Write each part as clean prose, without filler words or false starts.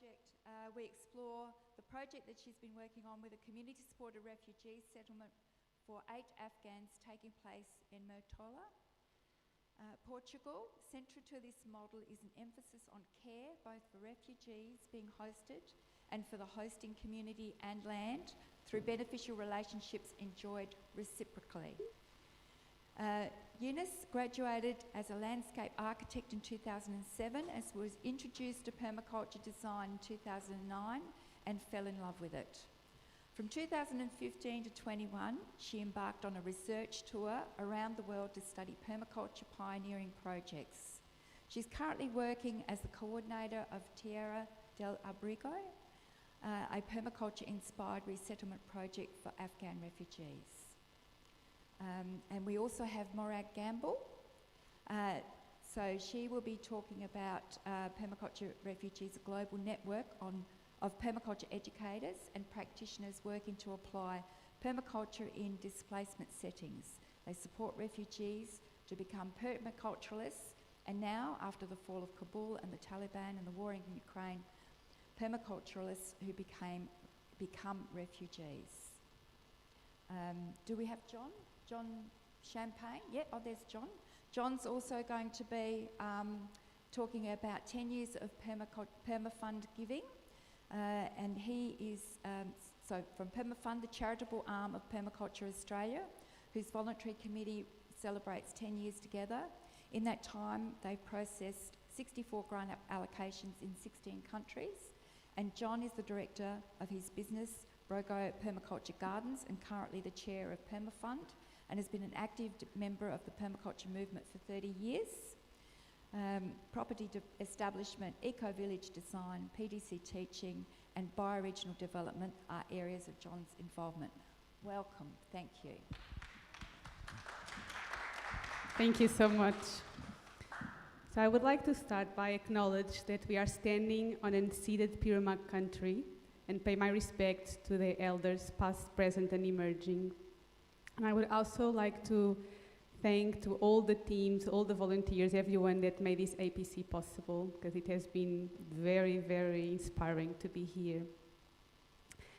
project, we explore the project that she's been working on with a community-supported refugee settlement for 8 Afghans taking place in Mértola, Portugal. Central to this model is an emphasis on care, both for refugees being hosted and for the hosting community and land, through beneficial relationships enjoyed reciprocally. Eunice graduated as a landscape architect in 2007, as was introduced to permaculture design in 2009 and fell in love with it. From 2015 to 21, she embarked on a research tour around the world to study permaculture pioneering projects. She's currently working as the coordinator of Terra de Abrigo, a permaculture-inspired resettlement project for Afghan refugees. And we also have Morag Gamble. So she will be talking about Permaculture Refugees, a global network of permaculture educators and practitioners working to apply permaculture in displacement settings. They support refugees to become permaculturalists, and now, after the fall of Kabul and the Taliban and the war in Ukraine, permaculturalists who become refugees. Do we have John? John Champagne? Yeah, oh, there's John. John's also going to be talking about 10 years of Permafund giving. And he is, so from Permafund, the charitable arm of Permaculture Australia, whose voluntary committee celebrates 10 years together. In that time, they've processed 64 grant allocations in 16 countries. And John is the director of his business, Brogo Permaculture Gardens, and currently the chair of Permafund, and has been an active member of the permaculture movement for 30 years. Property establishment, eco-village design, PDC teaching, and bioregional development are areas of John's involvement. Welcome, thank you. Thank you so much. So I would like to start by acknowledge that we are standing on unceded Pirima country and pay my respect to the elders past, present, and emerging. And I would also like to thank to all the teams, all the volunteers, everyone that made this APC possible, because it has been very, very inspiring to be here.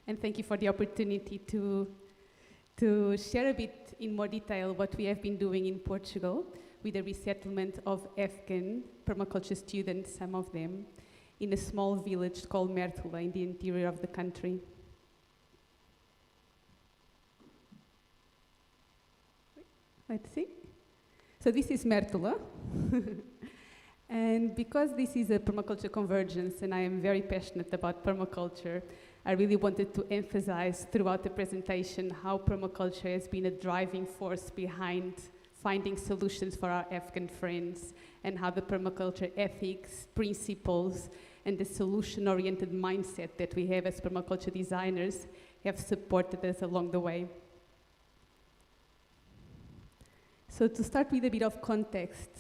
And thank you for the opportunity to share a bit in more detail what we have been doing in Portugal with the resettlement of Afghan permaculture students, some of them, in a small village called Mértola in the interior of the country. Let's see. So this is Mértola. And because this is a permaculture convergence and I am very passionate about permaculture, I really wanted to emphasize throughout the presentation how permaculture has been a driving force behind finding solutions for our Afghan friends, and how the permaculture ethics, principles, and the solution-oriented mindset that we have as permaculture designers have supported us along the way. So to start with a bit of context,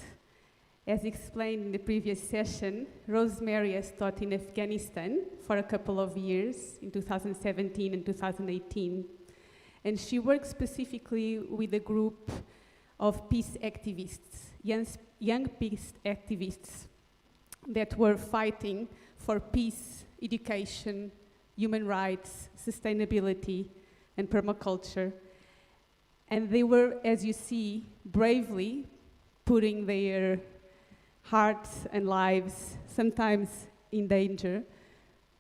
as explained in the previous session, Rosemary has taught in Afghanistan for a couple of years, in 2017 and 2018. And she works specifically with a group of peace activists, young peace activists that were fighting for peace, education, human rights, sustainability, and permaculture. And they were, as you see, bravely putting their hearts and lives, sometimes in danger,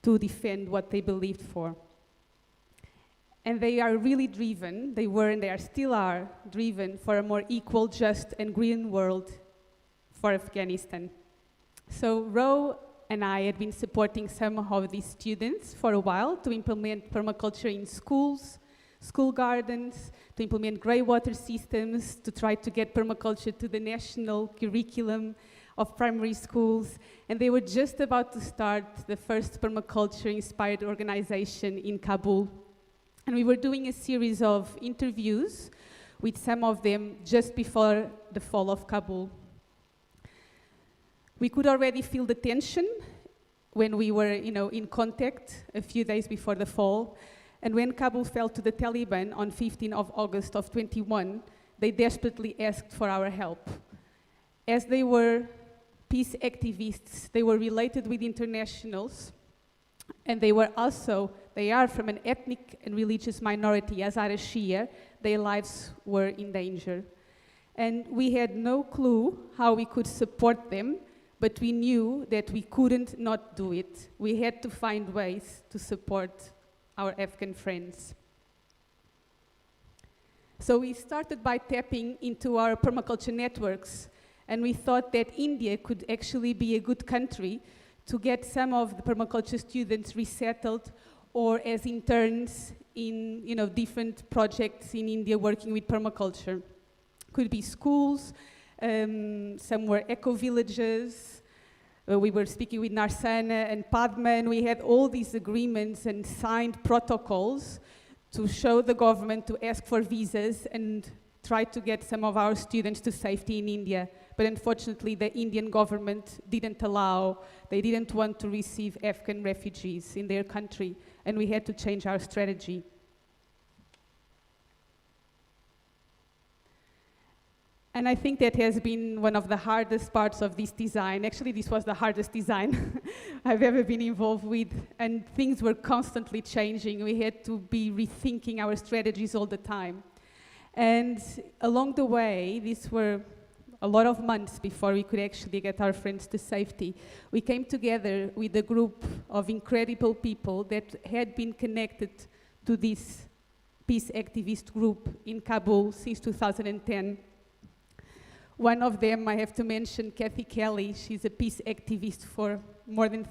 to defend what they believed for. And they are really driven, they were and they still are driven for a more equal, just, and green world for Afghanistan. So Ro and I had been supporting some of these students for a while to implement permaculture in schools, school gardens, to implement grey water systems, to try to get permaculture to the national curriculum of primary schools. And they were just about to start the first permaculture-inspired organization in Kabul. And we were doing a series of interviews with some of them just before the fall of Kabul. We could already feel the tension when we were, in contact a few days before the fall. And when Kabul fell to the Taliban on 15th of August of 21, they desperately asked for our help. As they were peace activists, they were related with internationals And they are from an ethnic and religious minority, as are Shia. Their lives were in danger. And we had no clue how we could support them, but we knew that we couldn't not do it. We had to find ways to support our Afghan friends. So we started by tapping into our permaculture networks, and we thought that India could actually be a good country to get some of the permaculture students resettled or as interns in different projects in India working with permaculture. Could be schools, some were eco-villages. We were speaking with Narsana and Padma, and we had all these agreements and signed protocols to show the government to ask for visas and try to get some of our students to safety in India. But unfortunately, the Indian government didn't allow, they didn't want to receive Afghan refugees in their country, and we had to change our strategy. And I think that has been one of the hardest parts of this design. Actually, this was the hardest design I've ever been involved with, and things were constantly changing. We had to be rethinking our strategies all the time. And along the way, these were a lot of months before we could actually get our friends to safety. We came together with a group of incredible people that had been connected to this peace activist group in Kabul since 2010. One of them, I have to mention, Kathy Kelly. She's a peace activist for more than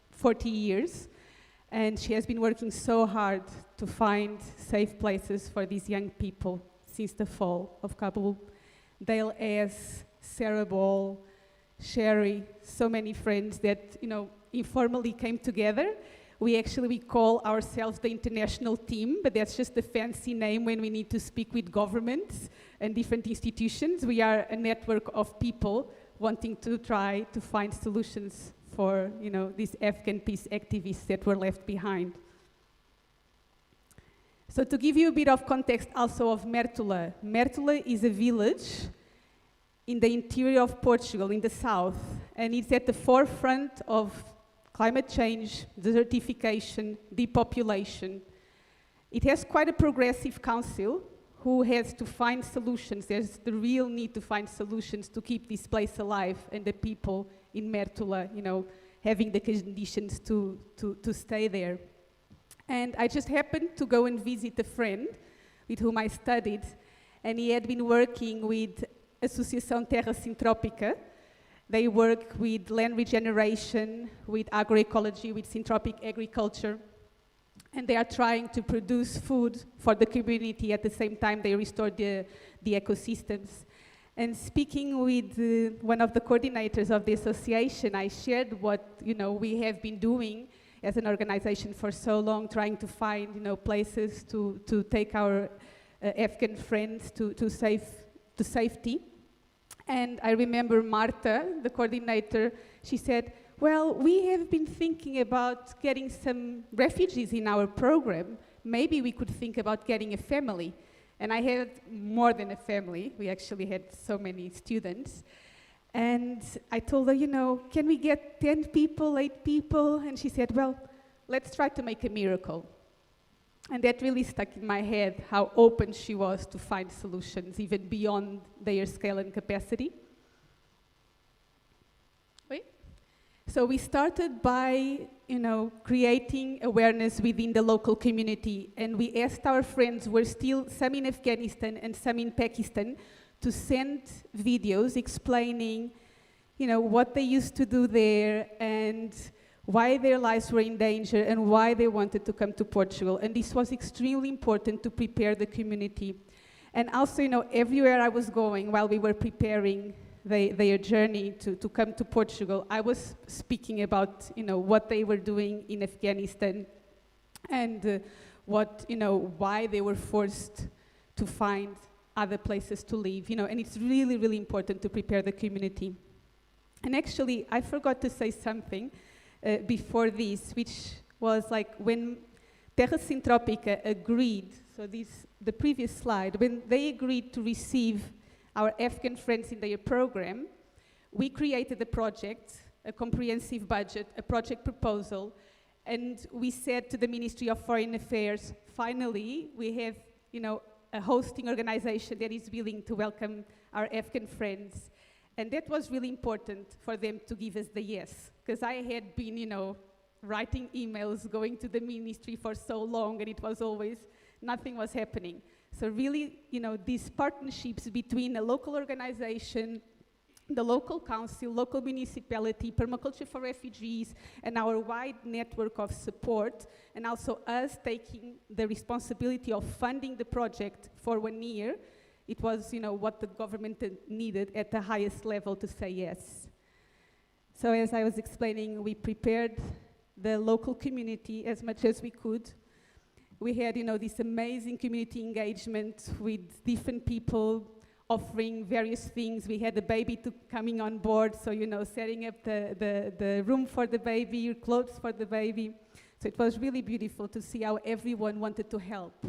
40 years, and she has been working so hard to find safe places for these young people since the fall of Kabul. Dale S., Sarah Ball, Sherry, so many friends that, informally came together. We call ourselves the international team, but that's just a fancy name when we need to speak with governments and different institutions. We are a network of people wanting to try to find solutions for, these Afghan peace activists that were left behind. So to give you a bit of context also of Mértola. Mértola is a village in the interior of Portugal, in the south, and it's at the forefront of climate change, desertification, depopulation. It has quite a progressive council who has to find solutions. There's the real need to find solutions to keep this place alive and the people in Mértola, having the conditions to stay there. And I just happened to go and visit a friend with whom I studied, and he had been working with Associação Terra Sintrópica. They work with land regeneration, with agroecology, with syntropic agriculture, and they are trying to produce food for the community at the same time they restore the ecosystems. And speaking with one of the coordinators of the association, I shared what we have been doing as an organization for so long, trying to find places to take our Afghan friends to safety. And I remember Marta, the coordinator, she said, well, we have been thinking about getting some refugees in our program. Maybe we could think about getting a family. And I had more than a family. We actually had so many students. And I told her, can we get 10 people, 8 people? And she said, well, let's try to make a miracle. And that really stuck in my head, how open she was to find solutions, even beyond their scale and capacity. So we started by, creating awareness within the local community. And we asked our friends, who were still some in Afghanistan and some in Pakistan, to send videos explaining, what they used to do there and why their lives were in danger and why they wanted to come to Portugal. And this was extremely important to prepare the community. And also, everywhere I was going while we were preparing their journey to come to Portugal, I was speaking about, what they were doing in Afghanistan and why they were forced to find other places to live, and it's really, really important to prepare the community. And actually, I forgot to say something before this, which was like when Terra Sintrópica agreed, so the previous slide, when they agreed to receive our Afghan friends in their program, we created a project, a comprehensive budget, a project proposal, And we said to the Ministry of Foreign Affairs, finally, we have, a hosting organization that is willing to welcome our Afghan friends. And that was really important for them to give us the yes, because I had been, writing emails, going to the ministry for so long, and it was always, nothing was happening. So really, these partnerships between a local organization, the local council, local municipality, Permaculture for Refugees, and our wide network of support, and also us taking the responsibility of funding the project for 1 year, it was, what the government needed at the highest level to say yes. So as I was explaining, we prepared the local community as much as we could. We had, this amazing community engagement with different people offering various things. We had the baby coming on board, so, setting up the room for the baby, clothes for the baby. So it was really beautiful to see how everyone wanted to help.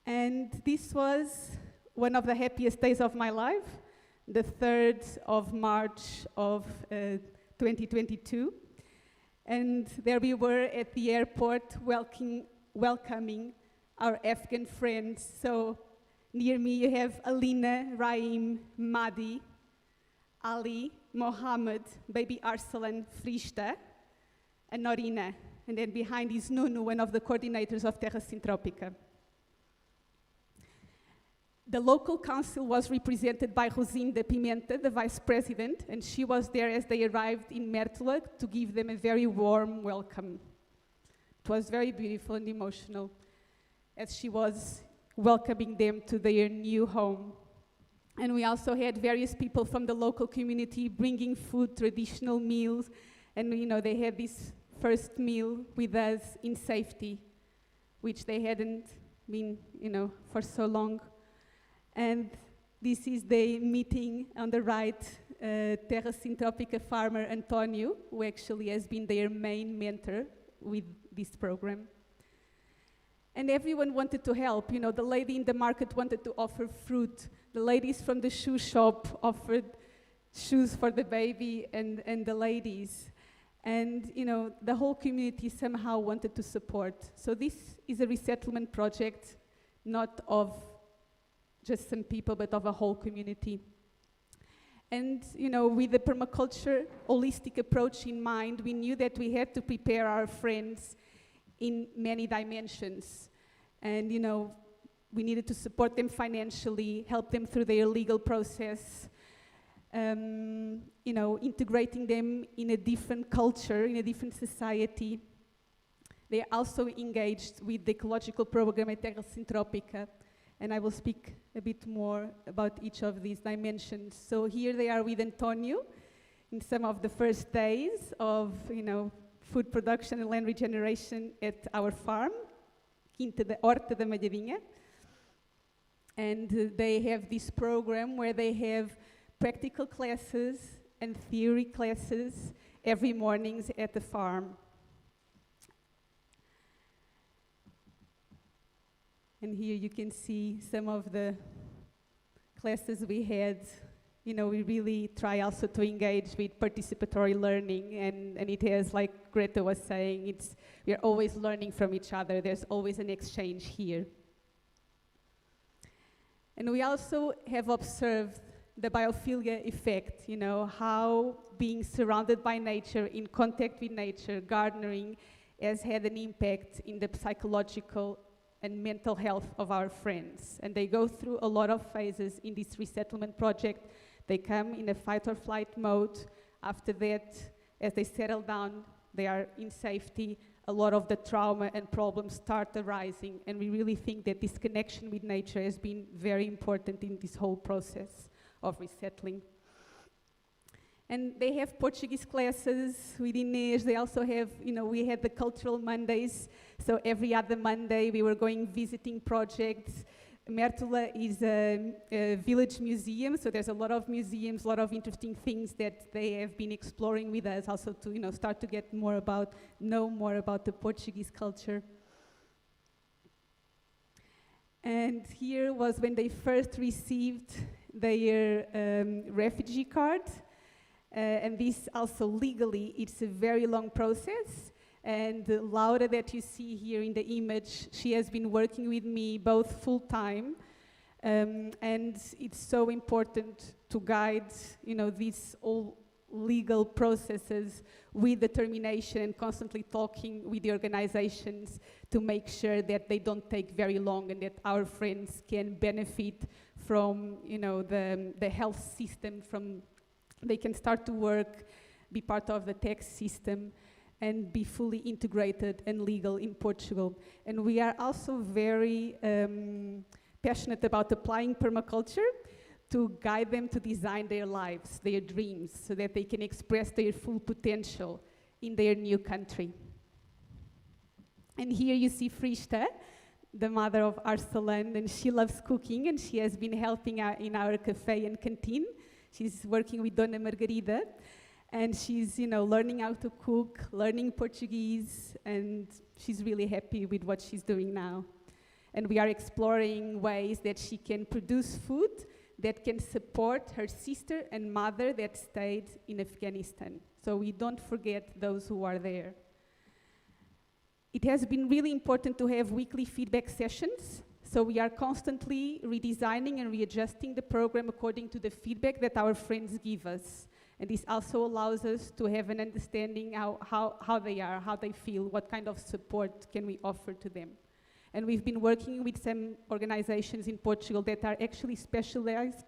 And this was one of the happiest days of my life, the 3rd of March of 2022. And there we were at the airport welcoming our Afghan friends. So near me you have Alina, Raim, Madi, Ali, Mohammed, baby Arsalan, Frista, and Norina. And then behind is Nuno, one of the coordinators of Terra Sintropica. The local council was represented by Rosinda Pimenta, the vice president, and she was there as they arrived in Mértola to give them a very warm welcome. It was very beautiful and emotional as she was welcoming them to their new home. And we also had various people from the local community bringing food, traditional meals, and they had this first meal with us in safety, which they hadn't been, for so long. And this is the meeting on the right, Terra Sintropica farmer Antonio, who actually has been their main mentor with this program. And everyone wanted to help. The lady in the market wanted to offer fruit. The ladies from the shoe shop offered shoes for the baby and the ladies. And, the whole community somehow wanted to support. So this is a resettlement project, not of just some people, but of a whole community. And, with the permaculture holistic approach in mind, we knew that we had to prepare our friends in many dimensions. And, we needed to support them financially, help them through their legal process, integrating them in a different culture, in a different society. They are also engaged with the ecological program at Terra Sintropica, and I will speak a bit more about each of these dimensions. So here they are with Antonio in some of the first days of, food production and land regeneration at our farm, Quinta da Horta da Malhadinha. And they have this program where they have practical classes and theory classes every mornings at the farm. And here you can see some of the classes we had. We really try also to engage with participatory learning, and it has, like Greta was saying, we are always learning from each other. There's always an exchange here. And we also have observed the biophilia effect, how being surrounded by nature, in contact with nature, gardening, has had an impact in the psychological and mental health of our friends. And they go through a lot of phases in this resettlement project. They come in a fight or flight mode. After that, as they settle down, they are in safety. A lot of the trauma and problems start arising. And we really think that this connection with nature has been very important in this whole process of resettling. And they have Portuguese classes with Eunice. They also have, we had the cultural Mondays. So every other Monday we were going visiting projects. Mértola is a village museum, so there's a lot of museums, a lot of interesting things that they have been exploring with us, also to start to know more about the Portuguese culture. And here was when they first received their refugee card. And this also legally, it's a very long process. And Laura that you see here in the image, she has been working with me both full-time, and it's so important to guide, these all legal processes with determination and constantly talking with the organizations to make sure that they don't take very long and that our friends can benefit from, the health system, they can start to work, be part of the tax system, and be fully integrated and legal in Portugal. And we are also very passionate about applying permaculture to guide them to design their lives, their dreams, so that they can express their full potential in their new country. And here you see Frista, the mother of Arsalan, and she loves cooking, and she has been helping in our cafe and canteen. She's working with Dona Margarida, and she's, learning how to cook, learning Portuguese, and she's really happy with what she's doing now. And we are exploring ways that she can produce food that can support her sister and mother that stayed in Afghanistan. So we don't forget those who are there. It has been really important to have weekly feedback sessions. So we are constantly redesigning and readjusting the program according to the feedback that our friends give us. And this also allows us to have an understanding how they are, how they feel, what kind of support can we offer to them. And we've been working with some organizations in Portugal that are actually specialized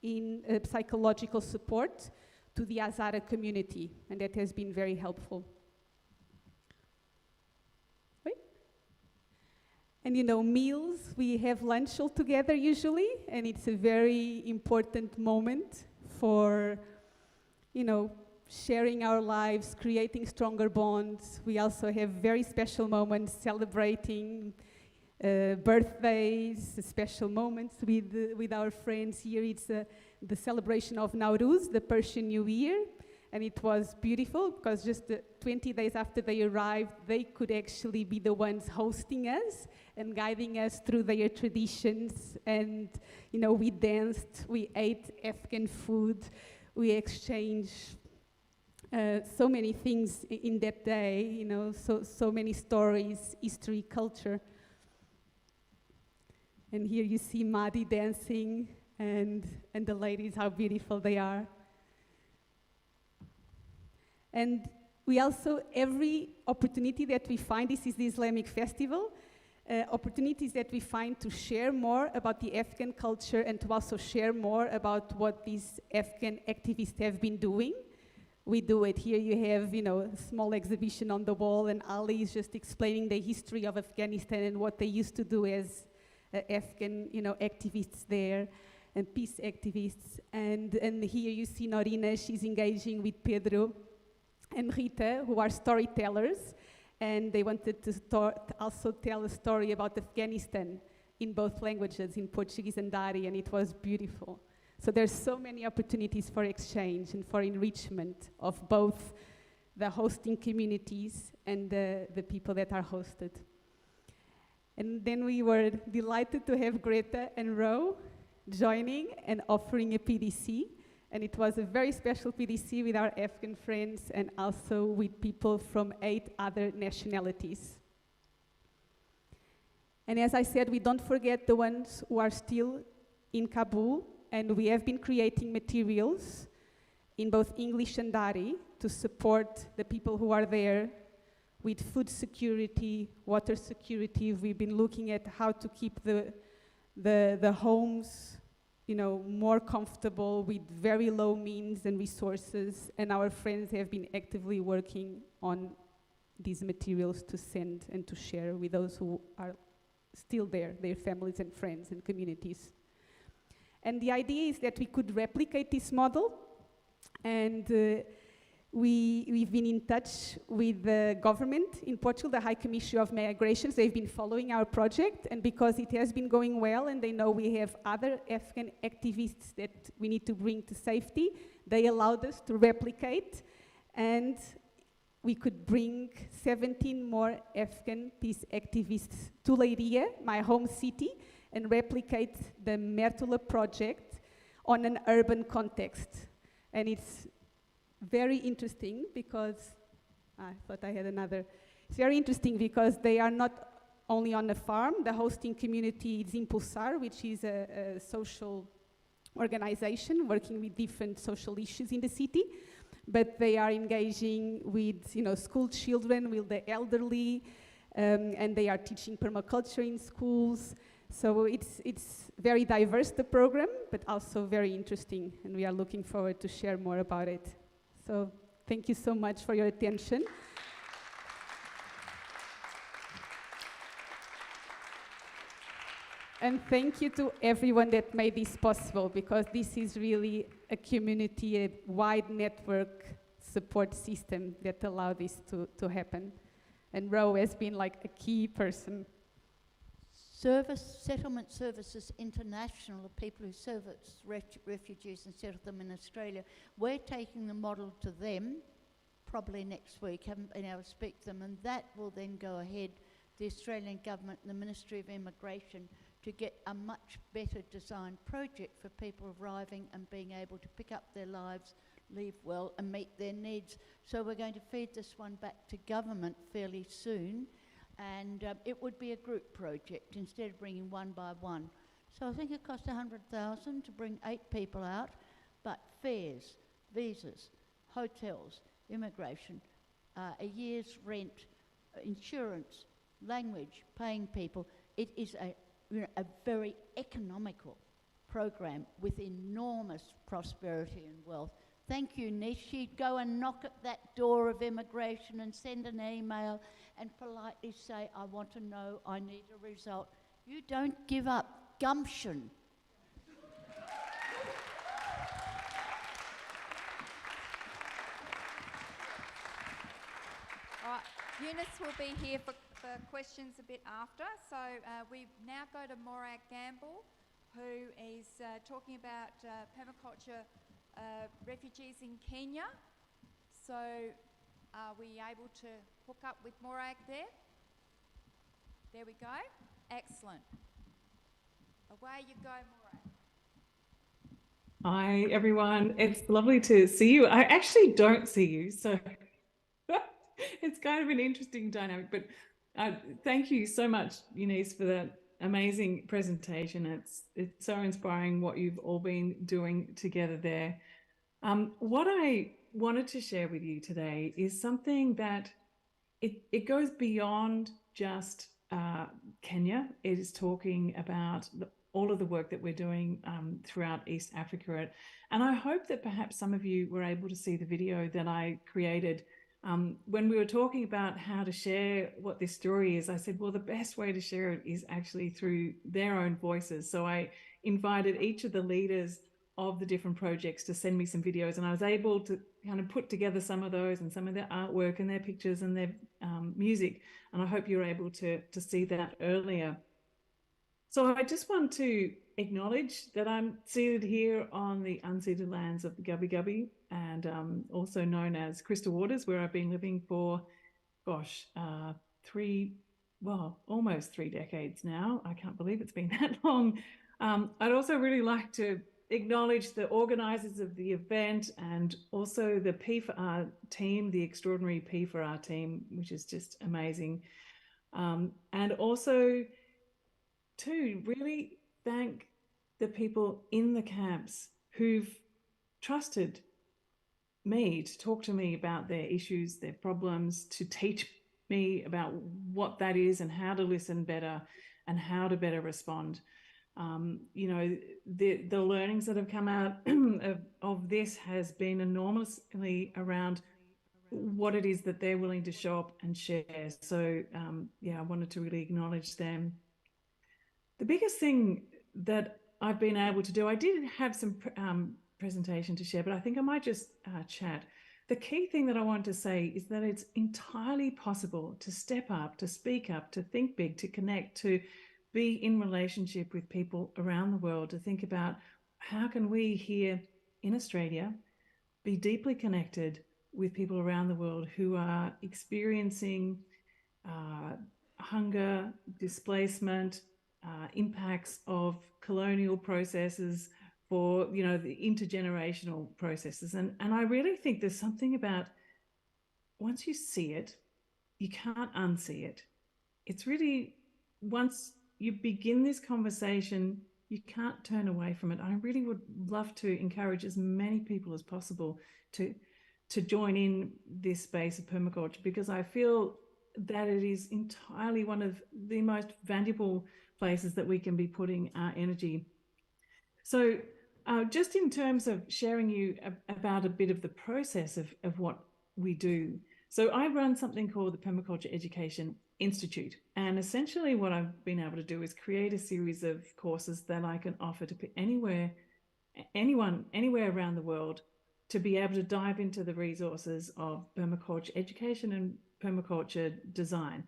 in psychological support to the Hazara community, and that has been very helpful. And meals, we have lunch all together usually, and it's a very important moment for, sharing our lives, creating stronger bonds. We also have very special moments celebrating birthdays, special moments with our friends. Here it's the celebration of Nowruz, the Persian New Year. And it was beautiful because just 20 days after they arrived, they could actually be the ones hosting us and guiding us through their traditions. And, we danced, we ate Afghan food, we exchanged so many things in that day, so many stories, history, culture. And here you see Madi dancing and the ladies, how beautiful they are. And we also, every opportunity that we find, this is the Islamic festival, opportunities that we find to share more about the Afghan culture and to also share more about what these Afghan activists have been doing. We do it. Here you have, a small exhibition on the wall, and Ali is just explaining the history of Afghanistan and what they used to do as Afghan, activists there and peace activists. And here you see Norina, she's engaging with Pedro and Rita, who are storytellers, and they wanted to also tell a story about Afghanistan in both languages, in Portuguese and Dari, and it was beautiful. So there's so many opportunities for exchange and for enrichment of both the hosting communities and the people that are hosted. And then we were delighted to have Greta and Ro joining and offering a PDC. And it was a very special PDC with our Afghan friends and also with people from 8 other nationalities. And as I said, we don't forget the ones who are still in Kabul, and we have been creating materials in both English and Dari to support the people who are there with food security, water security. We've been looking at how to keep the homes more comfortable with very low means and resources, and our friends have been actively working on these materials to send and to share with those who are still there, their families and friends and communities. And the idea is that we could replicate this model, and we've been in touch with the government in Portugal, the High Commission of Migrations. They've been following our project, and because it has been going well and they know we have other Afghan activists that we need to bring to safety, they allowed us to replicate, and we could bring 17 more Afghan peace activists to Leiria, my home city, and replicate the Mértola project on an urban context. And it's very interesting because, I thought I had another. It's very interesting because they are not only on the farm. The hosting community is Impulsar, which is a social organization working with different social issues in the city, but they are engaging with, school children, with the elderly, and they are teaching permaculture in schools. So it's very diverse, the program, but also very interesting, and we are looking forward to share more about it. So thank you so much for your attention. And thank you to everyone that made this possible, because this is really a community, a wide network support system that allowed this to happen. And Ro has been like a key person. Settlement Services International, the people who service refugees and settle them in Australia, we're taking the model to them probably next week, haven't been able to speak to them, and that will then go ahead, the Australian government and the Ministry of Immigration, to get a much better designed project for people arriving and being able to pick up their lives, leave well and meet their needs. So we're going to feed this one back to government fairly soon, and it would be a group project instead of bringing one by one. So I think it cost $100,000 to bring 8 people out, but fares, visas, hotels, immigration, a year's rent, insurance, language, paying people. It is a very economical program with enormous prosperity and wealth. Thank you, Eunice. She'd go and knock at that door of immigration and send an email and politely say, I want to know, I need a result. You don't give up. Gumption. All right, Eunice will be here for questions a bit after. So we now go to Morag Gamble, who is talking about permaculture refugees in Kenya. So are we able to hook up with Morag there? There we go. Excellent. Away you go, Morag. Hi, everyone. It's lovely to see you. I actually don't see you, so it's kind of an interesting dynamic, but thank you so much, Eunice, for that amazing presentation. It's so inspiring what you've all been doing together there. What I wanted to share with you today is something that it goes beyond just Kenya. It is talking about all of the work that we're doing throughout East Africa. And I hope that perhaps some of you were able to see the video that I created when we were talking about how to share what this story is. I said, well, the best way to share it is actually through their own voices. So I invited each of the leaders of the different projects to send me some videos, and I was able to kind of put together some of those and some of their artwork and their pictures and their music. And I hope you were able to see that earlier. So I just want to acknowledge that I'm seated here on the unceded lands of the Gubbi Gubbi, and also known as Crystal Waters, where I've been living for, gosh, almost 3 decades now. I can't believe it's been that long. I'd also really like to acknowledge the organisers of the event, and also the P4R team, the extraordinary P4R team, which is just amazing. And also to really thank the people in the camps who've trusted me to talk to me about their issues, their problems, to teach me about what that is and how to listen better and how to better respond. The learnings that have come out of this has been enormously around what it is that they're willing to show up and share. So I wanted to really acknowledge them. The biggest thing that I've been able to do, I did have some presentation to share, but I think I might just chat. The key thing that I want to say is that it's entirely possible to step up, to speak up, to think big, to connect, to be in relationship with people around the world, to think about how can we here in Australia be deeply connected with people around the world who are experiencing hunger, displacement, impacts of colonial processes, for, you know, the intergenerational processes. And I really think there's something about, once you see it, you can't unsee it. It's really, once you begin this conversation, you can't turn away from it. I really would love to encourage as many people as possible to join in this space of permaculture, because I feel that it is entirely one of the most valuable places that we can be putting our energy. So just in terms of sharing you about a bit of the process of what we do. So I run something called the Permaculture Education Institute. And essentially what I've been able to do is create a series of courses that I can offer to anyone, anywhere around the world, to be able to dive into the resources of permaculture education and permaculture design.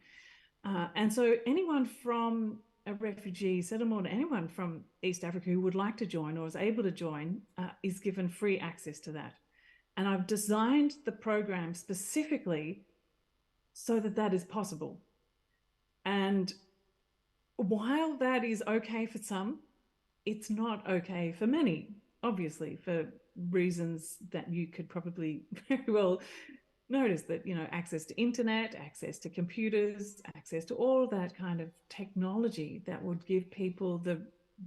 And so anyone from a refugee settlement, anyone from East Africa who would like to join or is able to join is given free access to that. And I've designed the program specifically so that that is possible. And while that is okay for some, it's not okay for many, obviously, for reasons that you could probably very well notice, that, you know, access to internet, access to computers, access to all of that kind of technology that would give people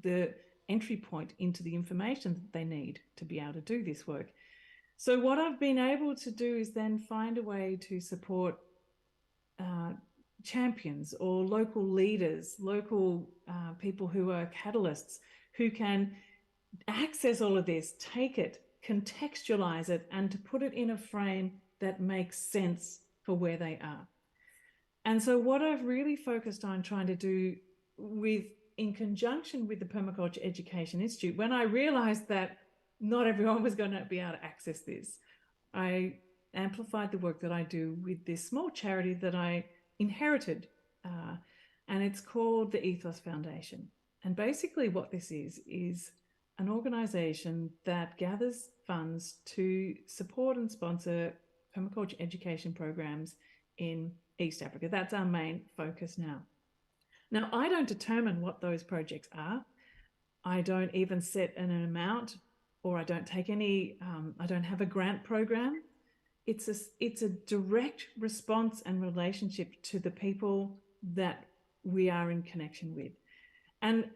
the entry point into the information that they need to be able to do this work. So what I've been able to do is then find a way to support champions or local leaders, local people who are catalysts, who can access all of this, take it, contextualize it, and to put it in a frame that makes sense for where they are. And so what I've really focused on trying to do in conjunction with the Permaculture Education Institute, when I realized that not everyone was going to be able to access this, I amplified the work that I do with this small charity that I inherited, and it's called the Ethos Foundation. And basically what this is an organization that gathers funds to support and sponsor permaculture education programs in East Africa. That's our main focus now. Now, I don't determine what those projects are. I don't even set an amount, or I don't take any, I don't have a grant program. It's a direct response and relationship to the people that we are in connection with. And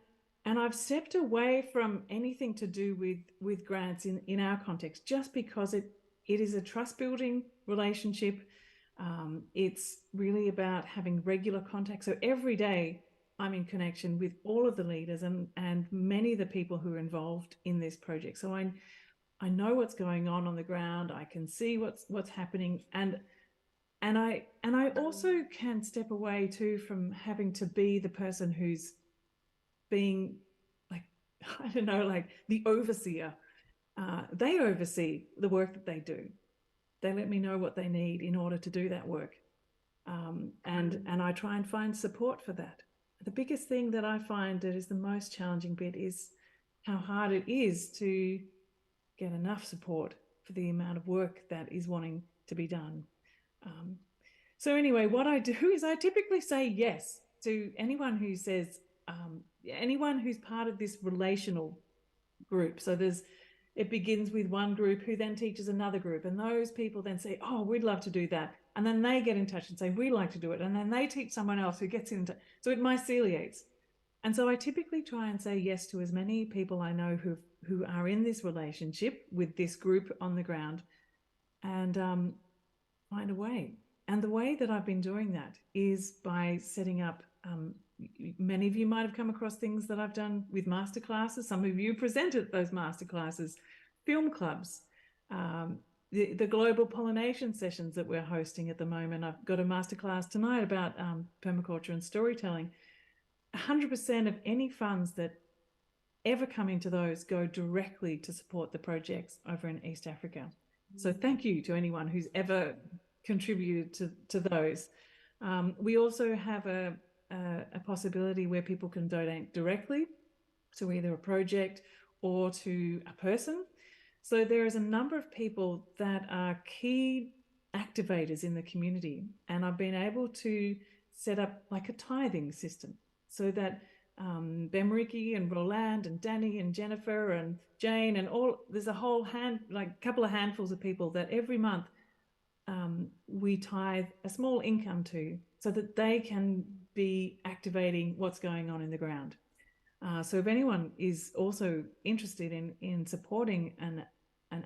I've stepped away from anything to do with grants in our context, just because it is a trust building relationship. It's really about having regular contact. So every day I'm in connection with all of the leaders and many of the people who are involved in this project. So I know what's going on the ground. I can see what's happening, and I also can step away too from having to be the person who's being, like, I don't know, like the overseer. They oversee the work that they do. They let me know what they need in order to do that work, and I try and find support for that. The biggest thing that I find that is the most challenging bit is how hard it is to get enough support for the amount of work that is wanting to be done. So anyway, what I do is I typically say yes to anyone who says, anyone who's part of this relational group. So it begins with one group who then teaches another group, and those people then say, oh, we'd love to do that. And then they get in touch and say, we'd like to do it. And then they teach someone else who gets in touch. So it myceliates. And so I typically try and say yes to as many people I know who are in this relationship with this group on the ground, and find a way. And the way that I've been doing that is by setting up, many of you might have come across things that I've done with masterclasses. Some of you presented those masterclasses, film clubs, the global pollination sessions that we're hosting at the moment. I've got a masterclass tonight about permaculture and storytelling. 100% of any funds that ever come into those go directly to support the projects over in East Africa. So thank you to anyone who's ever contributed to those. We also have a possibility where people can donate directly to either a project or to a person. So there is a number of people that are key activators in the community, and I've been able to set up like a tithing system so that Bemriki and Roland and Danny and Jennifer and Jane and there's a whole couple of handfuls of people that every month we tithe a small income to, so that they can be activating what's going on in the ground. So if anyone is also interested in supporting an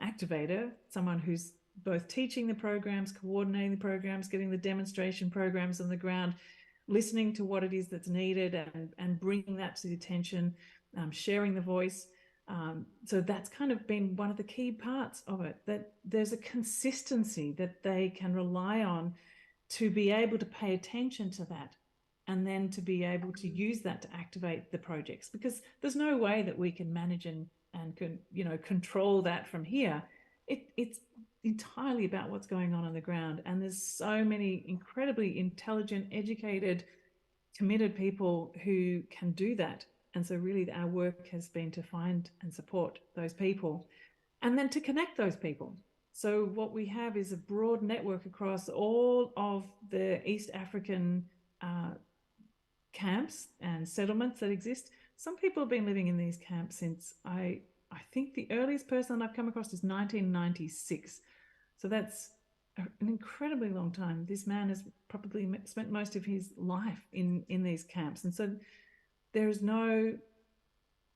activator, someone who's both teaching the programs, coordinating the programs, getting the demonstration programs on the ground, listening to what it is that's needed and bringing that to the attention, sharing the voice. So that's kind of been one of the key parts of it, that there's a consistency that they can rely on to be able to pay attention to that, and then to be able to use that to activate the projects, because there's no way that we can manage and control that from here. It's entirely about what's going on the ground, and there's so many incredibly intelligent, educated, committed people who can do that. And so really our work has been to find and support those people, and then to connect those people. So what we have is a broad network across all of the East African camps and settlements that exist. Some people have been living in these camps since, I think the earliest person I've come across is 1996. So that's an incredibly long time. This man has probably spent most of his life in these camps. And so there is no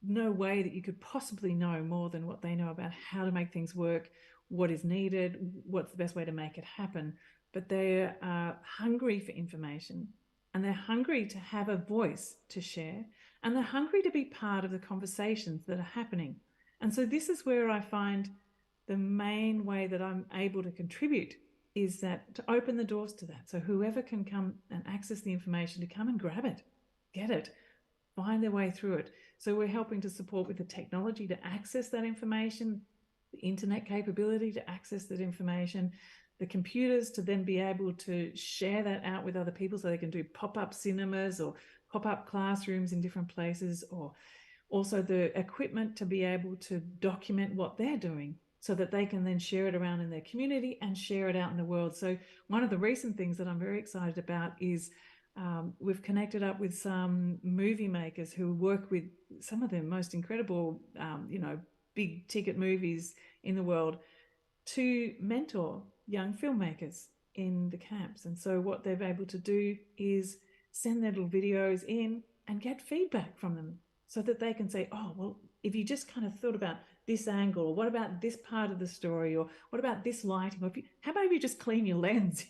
way that you could possibly know more than what they know about how to make things work, what is needed, what's the best way to make it happen. But they are hungry for information, and they're hungry to have a voice to share, and they're hungry to be part of the conversations that are happening. And so this is where I find the main way that I'm able to contribute is that to open the doors to that. So whoever can come and access the information, to come and grab it, get it, find their way through it. So we're helping to support with the technology to access that information, the internet capability to access that information, the computers to then be able to share that out with other people, so they can do pop-up cinemas or pop-up classrooms in different places, or also the equipment to be able to document what they're doing, so that they can then share it around in their community and share it out in the world. So one of the recent things that I'm very excited about is we've connected up with some movie makers who work with some of the most incredible, big ticket movies in the world, to mentor young filmmakers in the camps. And so what they're able to do is send their little videos in and get feedback from them, so that they can say, oh, well, if you just kind of thought about this angle, or what about this part of the story, or what about this lighting, or how about if you just clean your lens,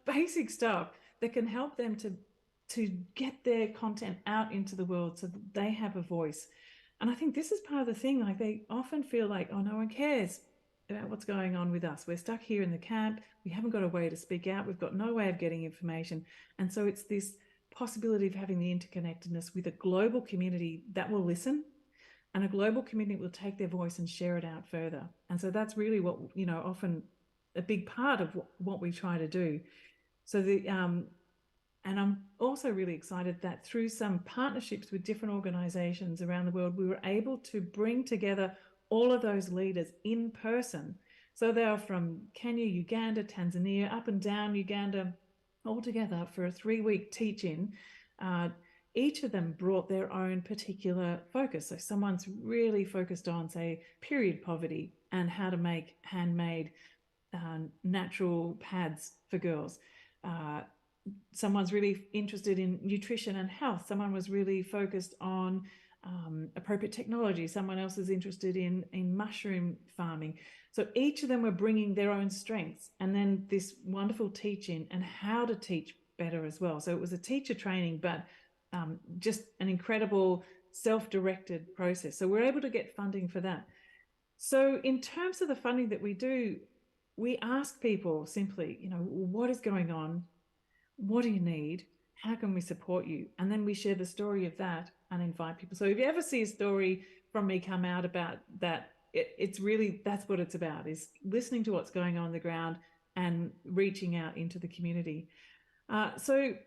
basic stuff that can help them to get their content out into the world, so that they have a voice. And I think this is part of the thing, like they often feel like, oh, no one cares about what's going on with us. We're stuck here in the camp. We haven't got a way to speak out. We've got no way of getting information. And so it's this possibility of having the interconnectedness with a global community that will listen, and a global community will take their voice and share it out further. And so that's really what, often a big part of what we try to do. So and I'm also really excited that through some partnerships with different organizations around the world, we were able to bring together all of those leaders in person. So they are from Kenya, Uganda, Tanzania, up and down Uganda, all together for a 3-week teach-in. Each of them brought their own particular focus. So someone's really focused on, say, period poverty and how to make handmade natural pads for girls. Someone's really interested in nutrition and health. Someone was really focused on appropriate technology. Someone else is interested in mushroom farming. So each of them were bringing their own strengths, and then this wonderful teaching and how to teach better as well. So it was a teacher training, but just an incredible self-directed process. So we're able to get funding for that. So in terms of the funding that we do, we ask people simply, what is going on? What do you need? How can we support you? And then we share the story of that and invite people. So if you ever see a story from me come out about that, it's really, that's what it's about, is listening to what's going on the ground and reaching out into the community. Some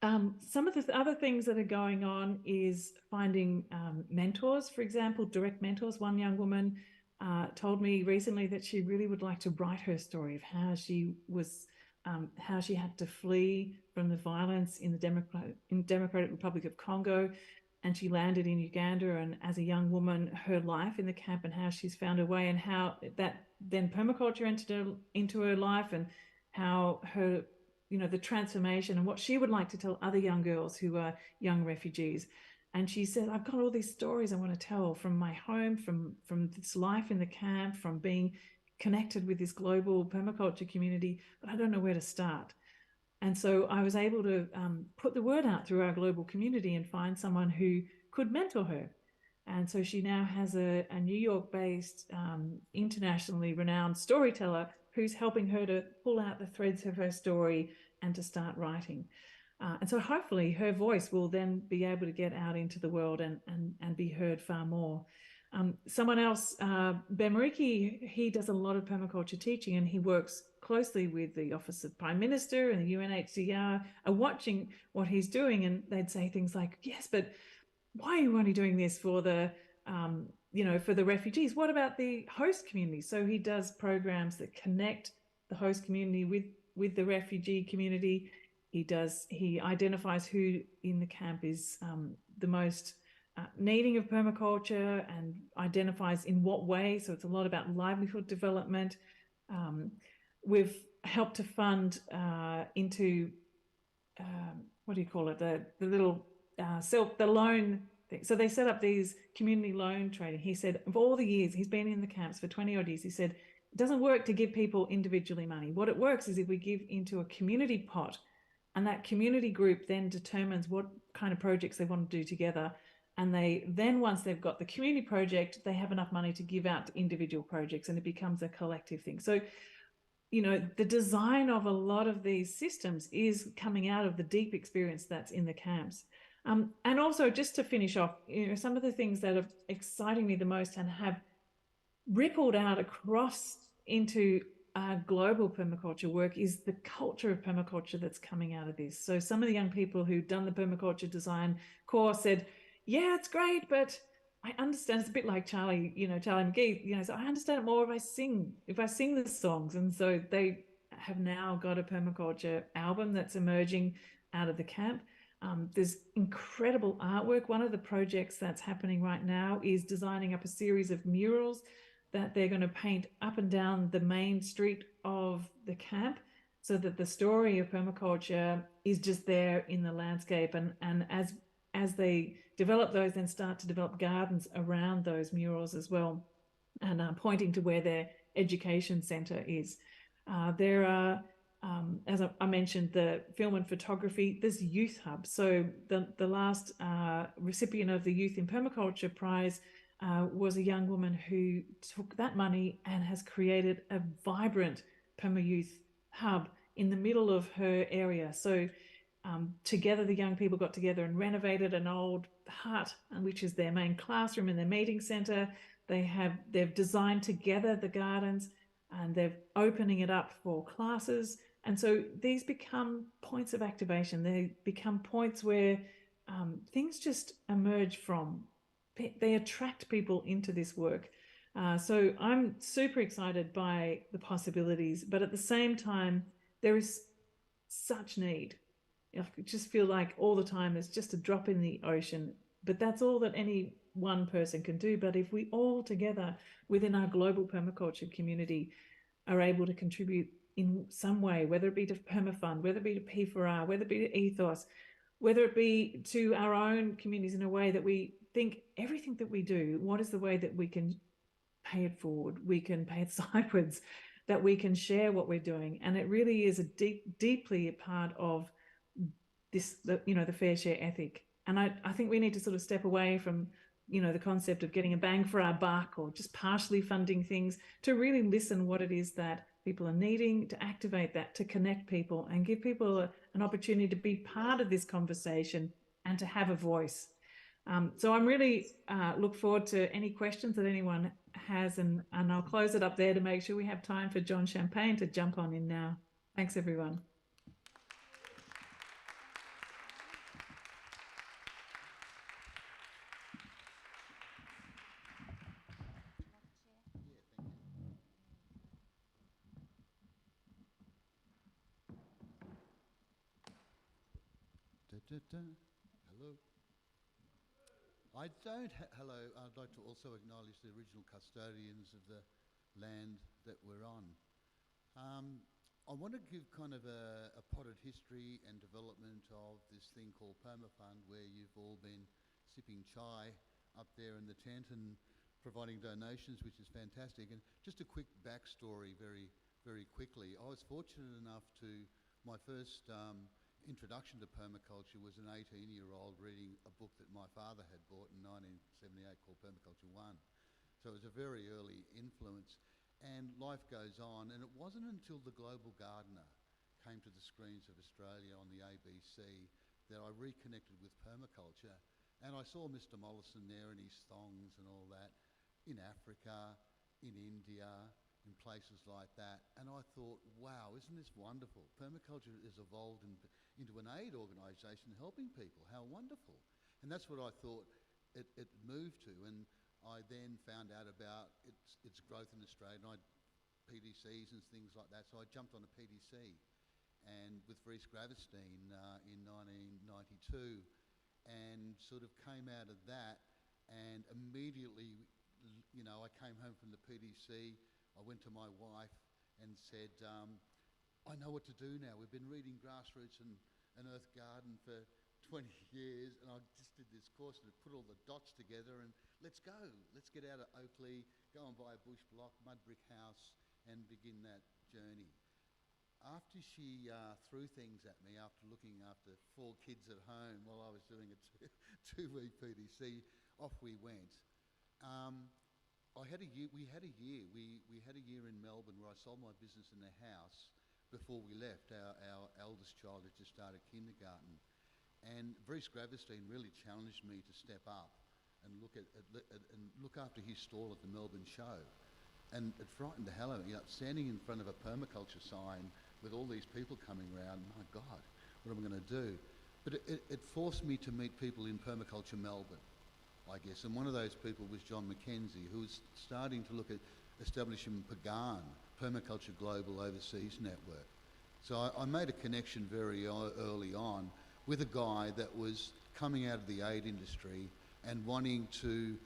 of the other things that are going on is finding mentors, for example, direct mentors. One young woman told me recently that she really would like to write her story of how she was, how she had to flee from the violence in the Democratic Republic of Congo, and she landed in Uganda, and as a young woman, her life in the camp and how she's found her way, and how that then permaculture entered into her life, and how her, the transformation and what she would like to tell other young girls who are young refugees. And she said, I've got all these stories I want to tell from my home, from this life in the camp, from being connected with this global permaculture community, but I don't know where to start. And so I was able to put the word out through our global community and find someone who could mentor her. And so she now has a New York-based, internationally renowned storyteller who's helping her to pull out the threads of her story and to start writing. And so hopefully her voice will then be able to get out into the world and be heard far more. Someone else, Ben Mariki, he does a lot of permaculture teaching, and he works closely with the Office of Prime Minister and the UNHCR, are watching what he's doing, and they'd say things like, yes, but why are you only doing this for the, for the refugees? What about the host community? So he does programs that connect the host community with the refugee community. He identifies who in the camp is the most needing of permaculture, and identifies in what way. So it's a lot about livelihood development. We've helped to fund into what do you call it? The little the loan thing. So they set up these community loan trading. He said of all the years he's been in the camps for 20 odd years, he said it doesn't work to give people individually money. What it works is if we give into a community pot, and that community group then determines what kind of projects they want to do together. And they then, once they've got the community project, they have enough money to give out to individual projects, and it becomes a collective thing. So, the design of a lot of these systems is coming out of the deep experience that's in the camps. And also, just to finish off, some of the things that are exciting me the most and have rippled out across into global permaculture work is the culture of permaculture that's coming out of this. So some of the young people who've done the permaculture design course said, yeah, it's great, but I understand it's a bit like Charlie McGee, so I understand it more if I sing the songs. And so they have now got a permaculture album that's emerging out of the camp. There's incredible artwork. One of the projects that's happening right now is designing up a series of murals that they're going to paint up and down the main street of the camp, so that the story of permaculture is just there in the landscape. And as they develop those, then start to develop gardens around those murals as well, and pointing to where their education centre is. There are, as I mentioned, the film and photography. There's youth hubs. So the last recipient of the Youth in Permaculture Prize was a young woman who took that money and has created a vibrant Perma Youth hub in the middle of her area. So together, the young people got together and renovated an old hut, which is their main classroom and their meeting centre. They've designed together the gardens, and they're opening it up for classes. And so these become points of activation. They become points where things just emerge from. They attract people into this work. So I'm super excited by the possibilities, but at the same time, there is such need. I just feel like all the time it's just a drop in the ocean, but that's all that any one person can do. But if we all together within our global permaculture community are able to contribute in some way, whether it be to Permafund, whether it be to P4R, whether it be to Ethos, whether it be to our own communities, in a way that we think everything that we do, what is the way that we can pay it forward, we can pay it sideways, that we can share what we're doing. And it really is deeply a part of this, the fair share ethic. And I think we need to sort of step away from, the concept of getting a bang for our buck or just partially funding things, to really listen what it is that people are needing, to activate that, to connect people and give people an opportunity to be part of this conversation and to have a voice. So I'm really look forward to any questions that anyone has, and I'll close it up there to make sure we have time for John Champagne to jump on in now. Thanks, everyone. Hello. Hello, I'd like to also acknowledge the original custodians of the land that we're on. I want to give kind of a potted history and development of this thing called Permafund, where you've all been sipping chai up there in the tent and providing donations, which is fantastic. And just a quick backstory very, very quickly. I was fortunate enough to, my first introduction to permaculture was an 18-year-old reading a book that my father had bought in 1978 called Permaculture 1. So it was a very early influence. And life goes on, and it wasn't until The Global Gardener came to the screens of Australia on the ABC that I reconnected with permaculture. And I saw Mr. Mollison there in his thongs and all that, in Africa, in India, in places like that. And I thought, wow, isn't this wonderful? Permaculture has evolved into an aid organisation helping people. How wonderful. And that's what I thought it moved to. And I then found out about its growth in Australia, and PDCs and things like that. So I jumped on a PDC, and with Reese Gravestein in 1992, and sort of came out of that, and immediately, you know, I came home from the PDC. I went to my wife and said, I know what to do now. We've been reading Grassroots and Earth Garden for 20 years, and I just did this course and put all the dots together, and let's go. Let's get out of Oakley, go and buy a bush block, mud brick house, and begin that journey. After she threw things at me, after looking after 4 kids at home while I was doing a two-week PDC, off we went. We had a year in Melbourne where I sold my business in the house before we left. Our eldest child had just started kindergarten. And Reese Gravestein really challenged me to step up and look after his stall at the Melbourne show. And it frightened the hell out of me. You know, standing in front of a permaculture sign with all these people coming around, my God, what am I going to do? But it forced me to meet people in Permaculture Melbourne, I guess. And one of those people was John McKenzie, who was starting to look at establishing Pagan, Permaculture Global Overseas Network. So I made a connection very early on with a guy that was coming out of the aid industry and wanting to,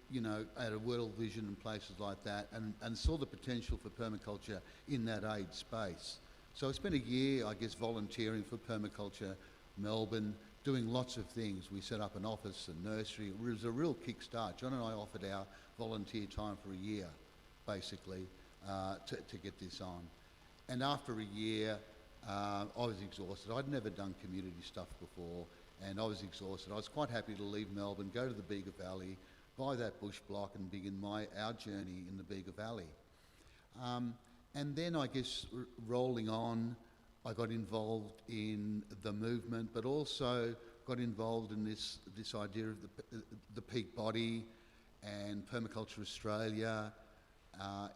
you know, add a world vision and places like that, and saw the potential for permaculture in that aid space. So I spent a year, I guess, volunteering for Permaculture Melbourne, doing lots of things. We set up an office, a nursery. It was a real kickstart. John and I offered our volunteer time for a year, basically, to get this on. And after a year, I was exhausted. I'd never done community stuff before, and I was exhausted. I was quite happy to leave Melbourne, go to the Bega Valley, buy that bush block, and begin our journey in the Bega Valley. And then, I guess, rolling on, I got involved in the movement, but also got involved in this idea of the peak body and Permaculture Australia,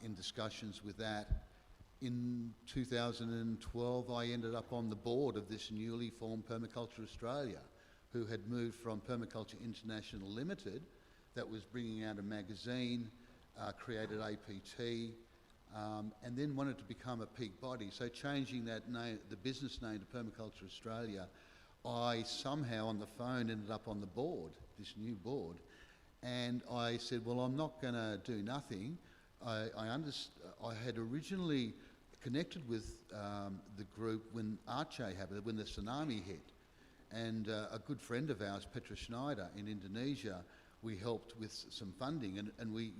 in discussions with that. In 2012, I ended up on the board of this newly formed Permaculture Australia, who had moved from Permaculture International Limited, that was bringing out a magazine, created APT, and then wanted to become a peak body. So changing that name, the business name, to Permaculture Australia, I somehow on the phone ended up on the board, this new board, and I said, well, I'm not going to do nothing. I had originally connected with the group when Aceh happened, when the tsunami hit, and a good friend of ours, Petra Schneider in Indonesia, we helped with some funding, and we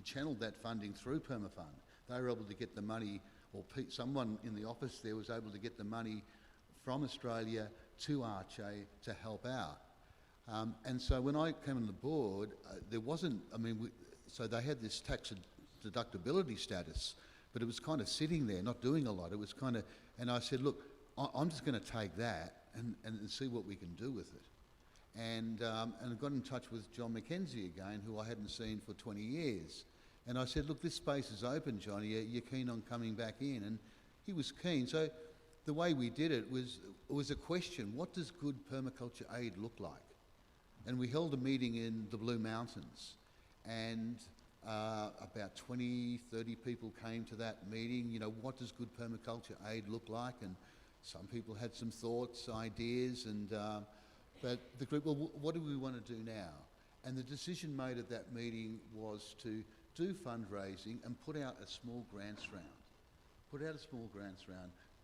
channeled that funding through Permafund. They were able to get the money, or someone in the office there was able to get the money from Australia to Aceh to help out. And so when I came on the board, there wasn't, so they had this tax deductibility status, but it was kind of sitting there, not doing a lot. It was kind of, and I said, look, I'm just going to take that and see what we can do with it. And I got in touch with John McKenzie again, who I hadn't seen for 20 years. And I said, look, this space is open, Johnny, you're keen on coming back in? And he was keen. So the way we did it was a question, what does good permaculture aid look like? And we held a meeting in the Blue Mountains, and about 20, 30 people came to that meeting. You know, what does good permaculture aid look like? And some people had some thoughts, ideas, and but the group, well, what do we want to do now? And the decision made at that meeting was to do fundraising and put out a small grants round.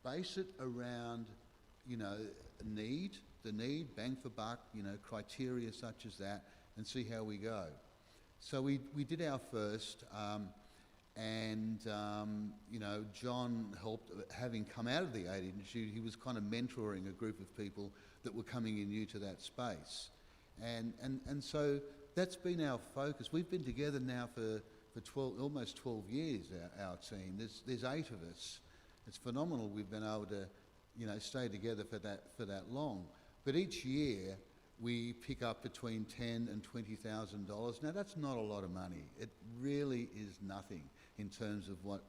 Base it around, you know, the need, bang for buck, you know, criteria such as that, and see how we go. So we did our first, you know, John helped, having come out of the aid industry, he was kind of mentoring a group of people that were coming in new to that space. And so that's been our focus. We've been together now for almost 12 years, our team. There's 8 of us. It's phenomenal we've been able to, you know, stay together for that long. But each year we pick up between $10,000 and $20,000. Now that's not a lot of money. It really is nothing in terms of what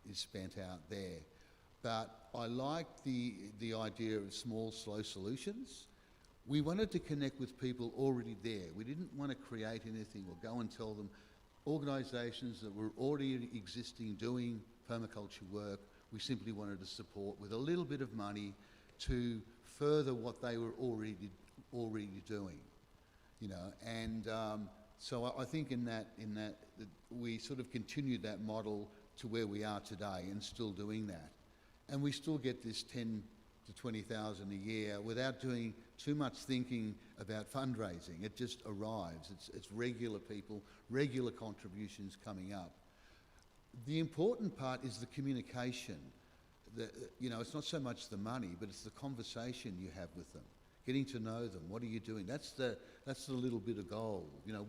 is spent out there. But I like the idea of small, slow solutions. We wanted to connect with people already there. We didn't want to create anything or go and tell them. Organisations that were already existing doing permaculture work, we simply wanted to support with a little bit of money to further what they were already doing, you know. And so I think in that we sort of continued that model to where we are today, and still doing that. And we still get this 10 to 20,000 a year without doing too much thinking about fundraising. It just arrives. It's regular people, regular contributions coming up. The important part is the communication. You know, it's not so much the money, but it's the conversation you have with them, getting to know them. What are you doing? That's the little bit of gold. You know,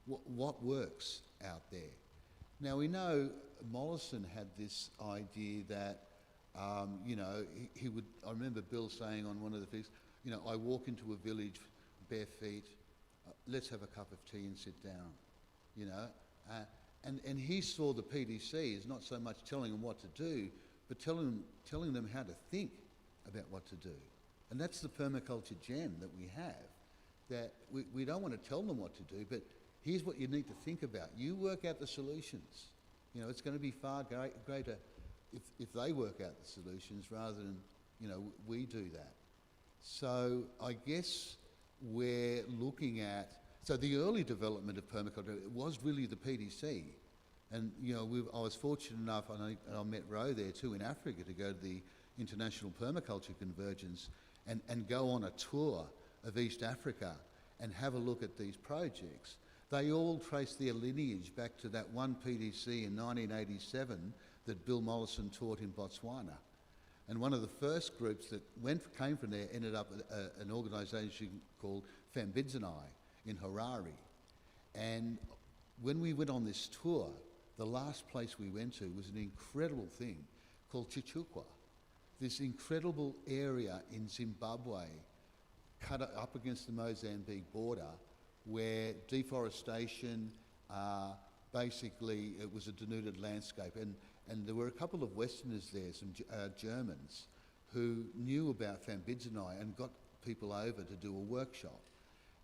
what works out there. Now we know Mollison had this idea that you know, he would. I remember Bill saying on one of the things, you know, I walk into a village bare feet. Let's have a cup of tea and sit down. You know, and he saw the PDC as not so much telling them what to do, but telling them how to think about what to do. And that's the permaculture gem that we have. That we don't want to tell them what to do, but here's what you need to think about. You work out the solutions. You know, it's going to be far greater if they work out the solutions rather than, you know, we do that. So I guess we're looking at, so the early development of permaculture was really the PDC. And, you know, I was fortunate enough, and I met Ro there too in Africa, to go to the International Permaculture Convergence and go on a tour of East Africa and have a look at these projects. They all trace their lineage back to that one PDC in 1987 that Bill Mollison taught in Botswana. And one of the first groups that came from there ended up with an organisation called Fambidzanai in Harare. And when we went on this tour, the last place we went to was an incredible thing called Chichukwa, this incredible area in Zimbabwe, cut up against the Mozambique border, where deforestation, basically it was a denuded landscape. And there were a couple of Westerners there, some Germans, who knew about Fambidzanai and got people over to do a workshop.